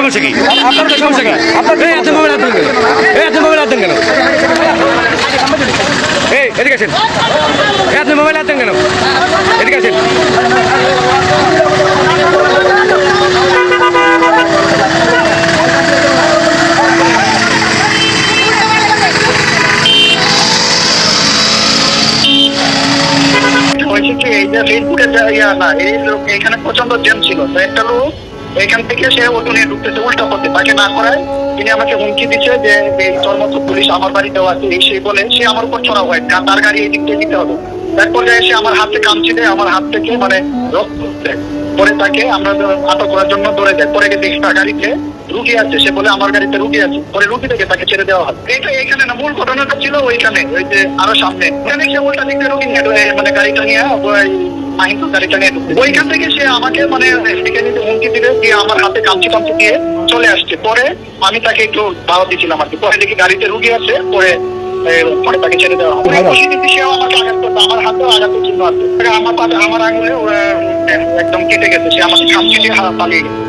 সমস্যা কি? আপনার সমস্যা কি? এই আপনি মোবাইল হাত দেন কেন? এই আপনি মোবাইল হাত দেন কেন? এই এদিকে আসেন। এই আপনি মোবাইল হাত দেন কেন? এদিকে আসেন। এই যে ফেসবুকে না এই লোক এখানে প্রচন্ড জ্যাম ছিল, তো একটা লোক এখান থেকে সে অটো নিয়ে ঢুকতেছে উল্টা পথে, তাকে না করায় তিনি আমাকে হুমকি দিচ্ছে যে তোর মতো পুলিশ আমার বাড়িতেও আছে, এই সেই বলে সে আমার উপর চড়া হয়, তার গাড়ি এই দিক দিয়ে দিতে হবে। তারপর সে আমার হাতে কামচি দেয়, আমার হাত থেকে মানে রক্ত দেয়। পরে তাকে আমরা আটক করার জন্য দৌড়ে যাই, পরে দেখি তার গাড়িতে রুগী আছে, সে বলে আমার গাড়িতে রুগী আছে, পরে রুগী থেকে তাকে ছেড়ে দেওয়া হয়। এটা এখানে না, মূল ঘটনাটা ছিল ওইখানে, ওই যে আরো সামনে এখানে সে উল্টা দিক দিয়ে রুগী নিয়ে মানে গাড়িটা নিয়ে মাহিন্দুর গাড়িটা নিয়ে ওইখান থেকে সে আমাকে মানে ডেকে নিতে হুমকি দিলে দিয়ে আমার হাতে কামচি কামচি দিয়ে চলে আসছে। পরে আমি তাকে একটু দাওয়াত দিচ্ছিলাম আর কি, পরে দেখি গাড়িতে রুগী আছে, পরে পরে তাকে ছেড়ে দেওয়া হয়। সেও আমাকে আঘাত করতো, আমার হাতেও আঘাতের চিহ্ন আছে, আমার আঙুলে একদম কেটে গেছে, সে আমাকে কামচি দিয়ে পালিয়ে গেছে।